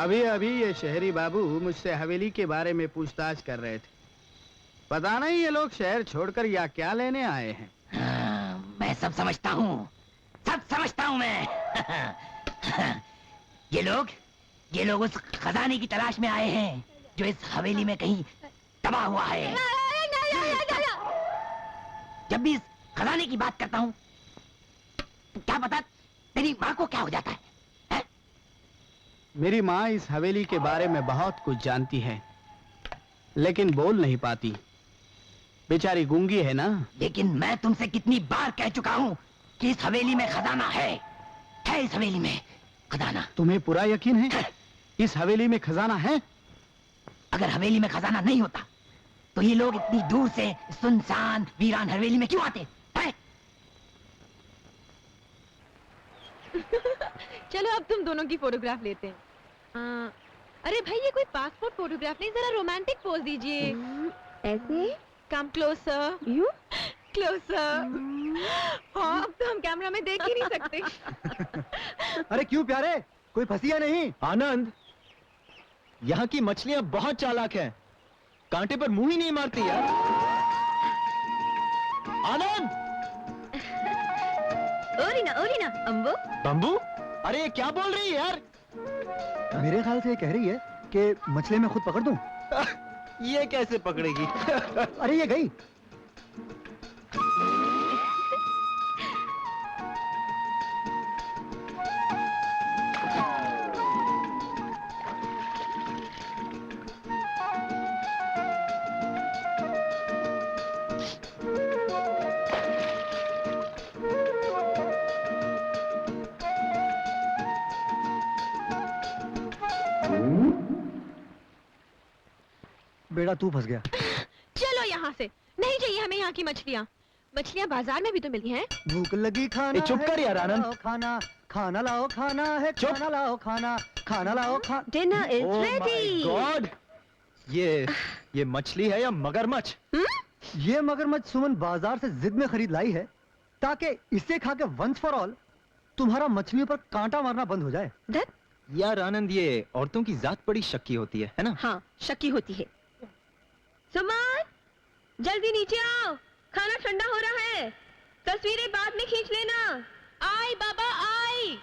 अभी अभी ये शहरी बाबू मुझसे हवेली के बारे में पूछताछ कर रहे थे। पता नहीं ये लोग शहर छोड़कर यहाँ क्या लेने आए हैं। हाँ, मैं सब समझता हूँ, सब समझता हूँ मैं। ये लोग उस खजाने की तलाश में आए हैं जो इस हवेली में कहीं दबा हुआ है। जब भी इस खजाने की बात करता हूँ, क्या पता तेरी माँ को क्या हो जाता है? मेरी माँ इस हवेली के बारे में बहुत कुछ जानती है, लेकिन बोल नहीं पाती। बेचारी गूंगी है ना। लेकिन मैं तुमसे कितनी बार कह चुका हूँ कि इस हवेली में खजाना है इस हवेली में खजाना। तुम्हें पूरा यकीन है इस हवेली में खजाना है? अगर हवेली में खजाना नहीं होता तो ये लोग इतनी दूर से सुनसान वीरान हवेली में क्यों आते? चलो अब तुम दोनों की फोटोग्राफ लेते हैं। अरे भाई ये कोई पासपोर्ट फोटोग्राफ नहीं, जरा रोमांटिक पोज दीजिए। ऐसे? Come closer. You closure. हाँ, अब तो हम कैमरा में देख ही नहीं सकते। अरे क्यों प्यारे, कोई फंसिया नहीं? आनंद, यहाँ की मछलियाँ बहुत चालाक हैं, कांटे पर मुंह ही नहीं मारती यार। आनंद! ओरिना, अम्बो। बम्बू? अरे ये क्या बोल रही है यार? मेरे ख्याल से ये कह रही है कि मछली मैं खुद पकड़ दूं। ये कैसे पकड़ेगी? अरे ये गई। बेटा तू फंस गया। चलो यहाँ से, नहीं चाहिए हमें यहाँ की मछलियाँ। मछलियाँ बाजार में भी तो मिलती हैं। भूख लगी खाना। चुप कर यार आनंद। खाना खाना लाओ, खाना है खाना लाओ, खाना लाओ। Dinner is ready. गॉड, ये मछली है या मगरमच्छ? ये मगरमच्छ सुमन बाजार से जिद में खरीद लाई है ताकि इसे खा के वंस फॉर ऑल तुम्हारा मछलियों पर कांटा मारना बंद हो जाए। यार आनंद, ये औरतों की जात बड़ी शक्की होती है ना? हाँ, शक्की होती है। सुमन, जल्दी नीचे आओ, खाना ठंडा हो रहा है। तस्वीरें बाद में खींच लेना। आई बाबा आई।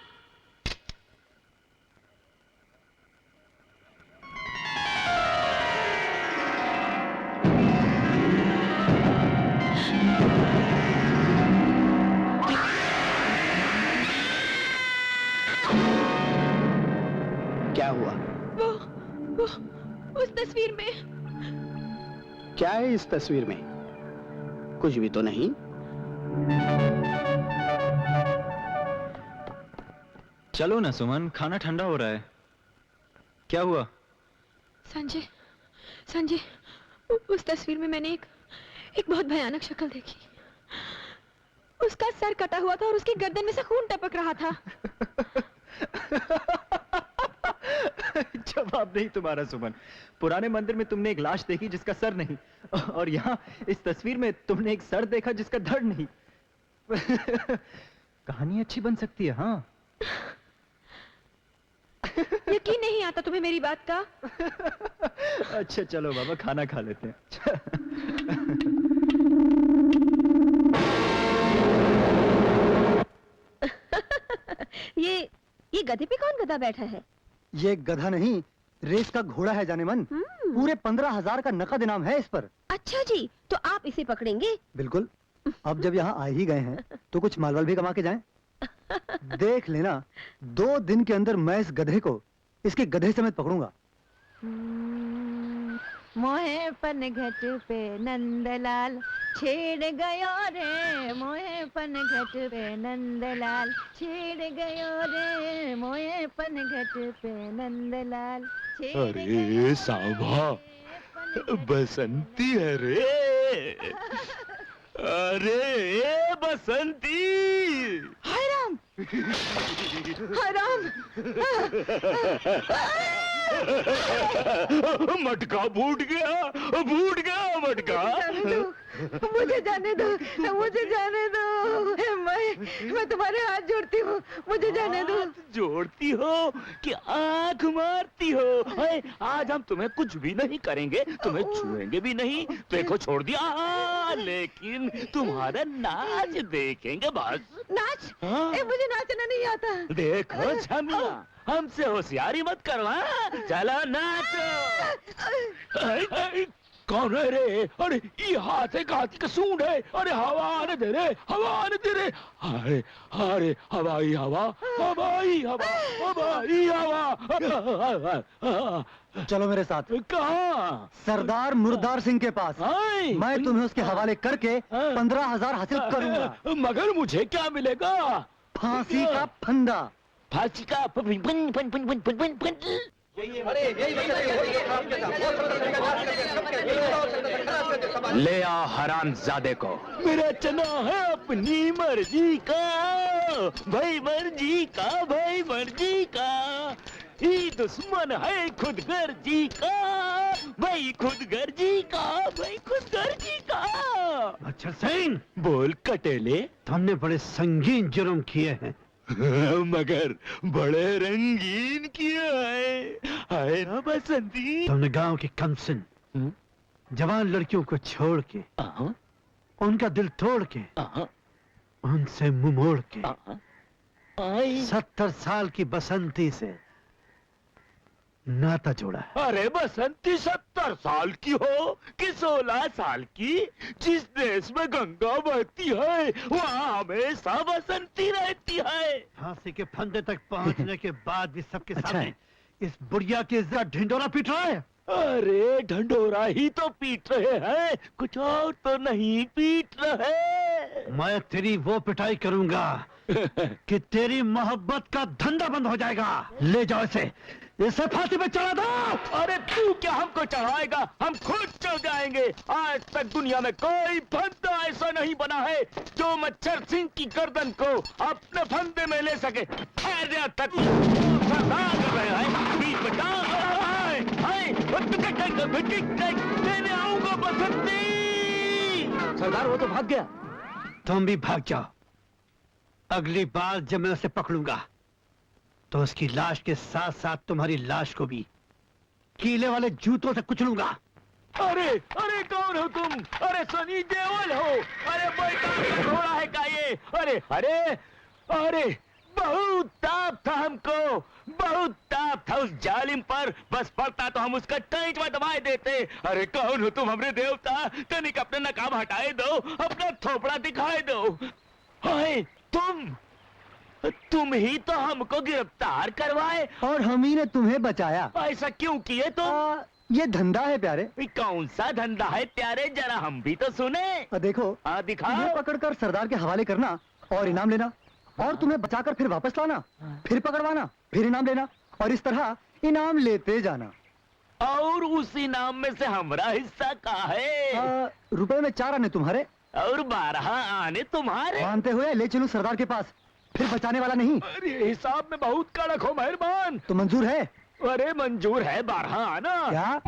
क्या हुआ? वो उस तस्वीर में। क्या है इस तस्वीर में? कुछ भी तो नहीं। चलो ना सुमन, खाना ठंडा हो रहा है। क्या हुआ? संजय, उस तस्वीर में मैंने एक बहुत भयानक शक्ल देखी। उसका सर कटा हुआ था और उसकी गर्दन में से खून टपक रहा था। जवाब नहीं तुम्हारा सुमन। पुराने मंदिर में तुमने एक लाश देखी जिसका सर नहीं, और यहाँ इस तस्वीर में तुमने एक सर देखा जिसका धड़ नहीं। कहानी अच्छी बन सकती है। हाँ, यकीन नहीं आता तुम्हें मेरी बात का? अच्छा चलो बाबा, खाना खा लेते हैं। ये गधे पे कौन गधा बैठा है? ये गधा नहीं, रेस का घोड़ा है जाने मन। पूरे 15,000 का नकद इनाम है इस पर। अच्छा जी, तो आप इसे पकड़ेंगे? बिल्कुल। अब जब यहाँ आ ही गए हैं तो कुछ मालवाल भी कमा के जाएं। देख लेना, 2 दिन के अंदर मैं इस गधे को इसके गधे समेत पकड़ूंगा। मोहे पनघट पे नंदलाल छेड़ गयो रे, मोहे पनघट पे नंदलाल छेड़ गयो रे, मोहे पनघट पे नंदलाल छेड़ गयो। अरे सांभा, बसंती है रे। अरे बसंती। हाय राम, हाय राम। मटका फूट गया खटका। मुझे जाने दो, मुझे जाने दो। मैं तुम्हारे हाथ जोड़ती हूँ, मुझे जाने दो। हाथ जोड़ती हो कि आंख मारती हो? हाय, आज हम तुम्हें कुछ भी नहीं करेंगे, तुम्हें छुएंगे भी नहीं। देखो छोड़ दिया, लेकिन तुम्हारा नाच देखेंगे बस। नाच? हाँ। मुझे नाचना नहीं आता। देखो छमिया, हमसे होशियारी मत करो। हाँ? चलो नाचो। कौन है रे? अरे ये हाथ है, हाथी का सूंड है। अरे हवा आने दे रे, हवा आने दे रे। अरे अरे हवाई हवा, हवाई हवा, हवाई हवा। चलो मेरे साथ। कहाँ? सरदार मुर्दार सिंह के पास। हाय। मैं तुम्हें उसके हवाले करके 15,000 हासिल करूंगा। मगर मुझे क्या मिलेगा? फांसी का फंदा। फांसी का फन फन फन फन फन फन फन फन। ले आ हरामजादे को। मेरा चना है अपनी मर्जी का, भाई मर्जी का, भाई मर्जी का। ये दुश्मन है खुद गर्जी का, भाई खुद गर्जी का, भाई खुद गर्जी का। अच्छा सिंह, बोल कटेले। तुमने बड़े संगीन जुर्म किए हैं, मगर बड़े रंगीन किए है ना बसंती? तुमने गांव की कमसिन जवान लड़कियों को छोड़ के, उनका दिल तोड़ के, उनसे मुंह मोड़ के 70 साल की बसंती से नाता जोड़ा है। अरे बसंती 70 साल की हो कि 16 साल की? जिस देश में गंगा बहती है वहाँ हमेशा बसंती रहती है। फांसी के फंदे तक पहुंचने के बाद भी सबके अच्छा सामने इस बुढ़िया की इज्जत ढिंडोरा पीट रहा है। अरे ढंडोरा ही तो पीट रहे हैं, कुछ और तो नहीं पीट रहे। मैं तेरी वो पिटाई करूंगा कि तेरी मोहब्बत का धंधा बंद हो जाएगा। ले जाओ इसे फांसी पे चढ़ा दो। अरे तू क्या हमको चढ़ाएगा? हम खुद चढ़ जाएंगे। आज तक दुनिया में कोई फंदा ऐसा नहीं बना है जो मच्छर सिंह की गर्दन को अपने फंदे में ले सके। ठहर तक कर रहे हैं बीच में लेने आऊंगा बसंती। सरदार वो तो भाग गया। तुम भी भाग जाओ। अगली बार जब मैं उसे पकड़ूंगा तो उसकी लाश के साथ साथ तुम्हारी लाश को भी कीले वाले जूतों से कुचलूंगा। अरे अरे कौन हो तुम? अरे सनी देओल हो? अरे बैठा घोड़ा है का ये? अरे अरे अरे बहुत ताप था हमको, बहुत ताप था उस जालिम पर। बस पड़ता तो हम उसका टैंच में दबाए देते। अरे कौन हो तुम हमरे देवता? तनिक अपने नकाब हटाए दो, अपना थोपड़ा दिखाए दो। हाय तुम ही तो हमको गिरफ्तार करवाए और हम ही ने तुम्हें बचाया। ऐसा क्यों किए तुम? ये धंधा है प्यारे। कौन सा धंधा है प्यारे? जरा हम भी तो सुने। देखो, दिखाओ। ये पकड़कर सरदार के हवाले करना और इनाम लेना, और तुम्हें बचाकर फिर वापस लाना, फिर पकड़वाना, फिर इनाम लेना, और इस तरह इनाम लेते जाना। और उस इनाम में से हमारा हिस्सा कहाँ है? रुपए में 4 आने तुम्हारे और 12 आने तुम्हारे। मानते हुए ले चलूं सरदार के पास, फिर बचाने वाला नहीं। अरे हिसाब में बहुत कड़क हो मेहरबान। तो मंजूर है? अरे मंजूर है 12 आना। क्या?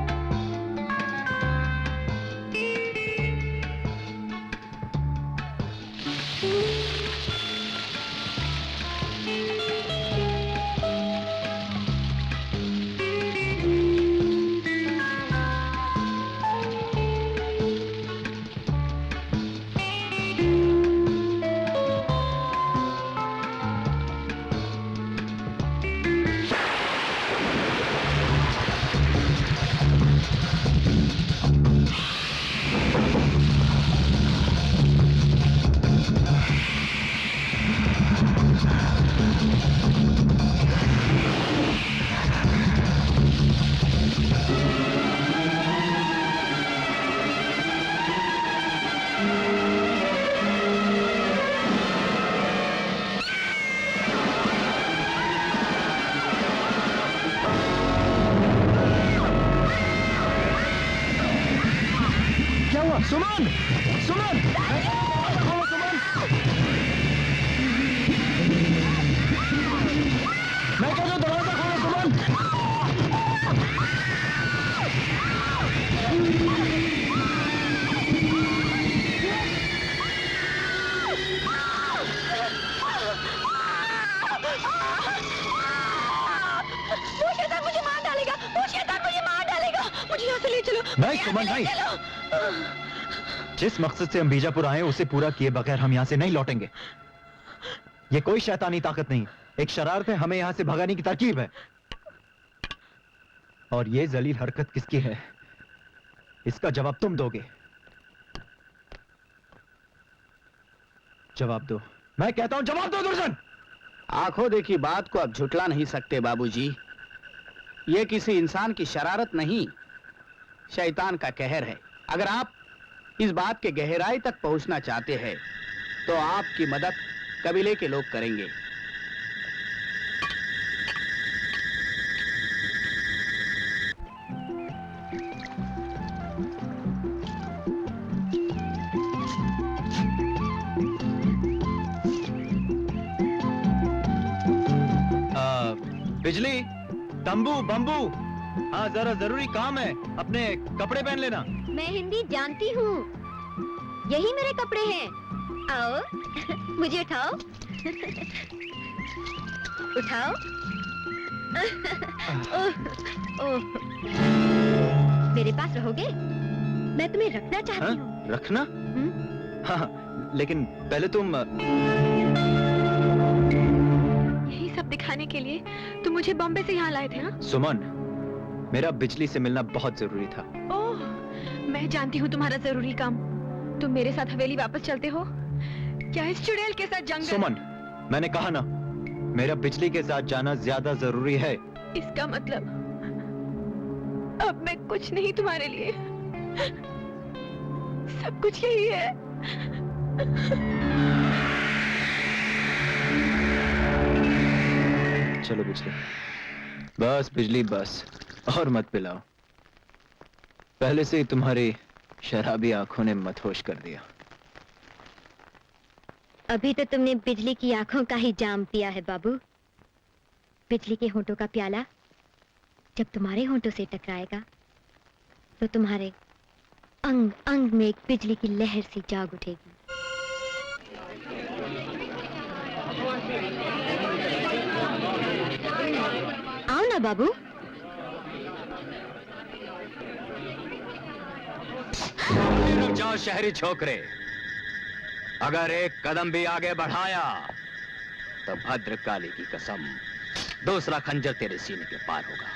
सुमन, सुमन, खोलो सुमन। मैं कहता हूँ दरवाजा खोलो सुमन। नहीं। जिस मकसद से हम बीजापुर आए उसे पूरा किए बगैर हम यहां से नहीं लौटेंगे। ये कोई शैतानी ताकत नहीं, एक शरारत है, हमें यहां से भगाने की तरकीब है। और ये जलील हरकत किसकी है, इसका जवाब तुम दोगे। जवाब दो, मैं कहता हूं जवाब दो दुर्जन। आंखों देखी बात को अब झुटला नहीं सकते बाबूजी। ये किसी इंसान की शरारत नहीं, शैतान का कहर है। अगर आप इस बात के गहराई तक पहुंचना चाहते हैं तो आपकी मदद कबीले के लोग करेंगे। बिजली, तंबू, बम्बू, हाँ जरा जरूरी काम है, अपने कपड़े पहन लेना। मैं हिंदी जानती हूँ, यही मेरे कपड़े हैं। आओ मुझे उठाओ। उठाओ। ओह, मेरे पास रहोगे? मैं तुम्हें रखना चाहती हूँ। रखना? हाँ, लेकिन पहले तुम यही सब दिखाने के लिए तुम मुझे बॉम्बे से यहाँ लाए थे ना? सुमन, मेरा बिजली से मिलना बहुत जरूरी था। ओह, मैं जानती हूँ तुम्हारा जरूरी काम। तुम मेरे साथ हवेली वापस चलते हो क्या इस चुड़ैल के साथ जंगल? सुमन, मैंने कहा ना, मेरा बिजली के साथ जाना ज्यादा जरूरी है। इसका मतलब अब मैं कुछ नहीं तुम्हारे लिए, सब कुछ यही है। चलो बिजली, बस बिजली बस, और मत पिलाओ। पहले से ही तुम्हारी शराबी आंखों ने मदहोश कर दिया। अभी तो तुमने बिजली की आंखों का ही जाम पिया है बाबू। बिजली के होंठों का प्याला जब तुम्हारे होंठों से टकराएगा तो तुम्हारे अंग अंग में एक बिजली की लहर सी जाग उठेगी। आओ ना बाबू। रुक जाओ शहरी छोकरे, अगर एक कदम भी आगे बढ़ाया तो भद्रकाली की कसम दूसरा खंजर तेरे सीने के पार होगा।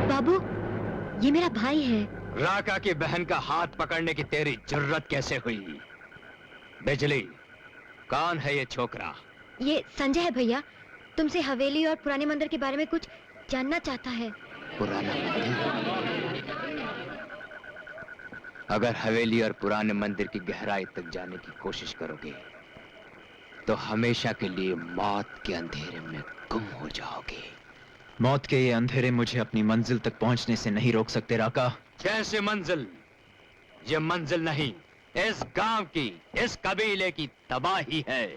बाबू, ये मेरा भाई है। राका की बहन का हाथ पकड़ने की तेरी जुर्रत कैसे हुई? बिजली, कौन है ये छोकरा? ये संजय है भैया, तुमसे हवेली और पुराने मंदिर के बारे में कुछ जानना चाहता है। पुराना मंदिर? अगर हवेली और पुराने मंदिर की गहराई तक जाने की कोशिश करोगे तो हमेशा के लिए मौत के अंधेरे में गुम हो जाओगे। मौत के ये अंधेरे मुझे अपनी मंजिल तक पहुंचने से नहीं रोक सकते राका। कैसे मंजिल? ये मंजिल नहीं, इस गांव की, इस कबीले की तबाही है।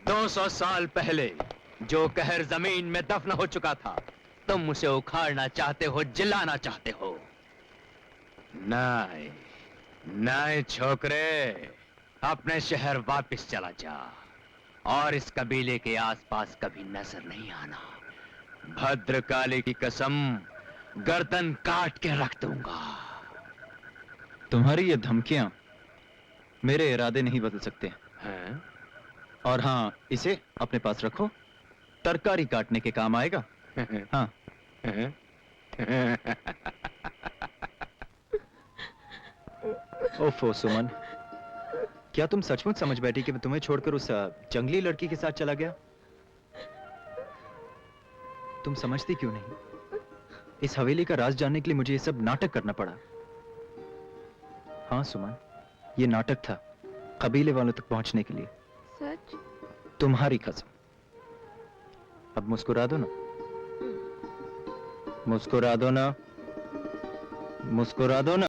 200 साल पहले जो कहर जमीन में दफन हो चुका था, तुम उसे उखाड़ना चाहते हो, जिलाना चाहते हो। नहीं, नहीं छोकरे, अपने शहर वापस चला जा और इस कबीले के आसपास कभी नजर नहीं आना। भद्रकाली की कसम, गर्दन काट के रख दूंगा। तुम्हारी ये धमकियां मेरे इरादे नहीं बदल सकते हैं? और हाँ, इसे अपने पास रखो, तरकारी काटने के काम आएगा। हाँ। ओफो सुमन, क्या तुम सचमुच समझ बैठी कि मैं तुम्हें छोड़कर उस जंगली लड़की के साथ चला गया? तुम समझती क्यों नहीं? इस हवेली का राज जानने के लिए मुझे ये सब नाटक करना पड़ा। हाँ सुमन, ये नाटक था कबीले वालों तक पहुंचने के लिए। सच? तुम्हारी कसम। अब मुस्कुरा दो ना, मुस्कुरा दो ना, मुस्कुरा दो ना।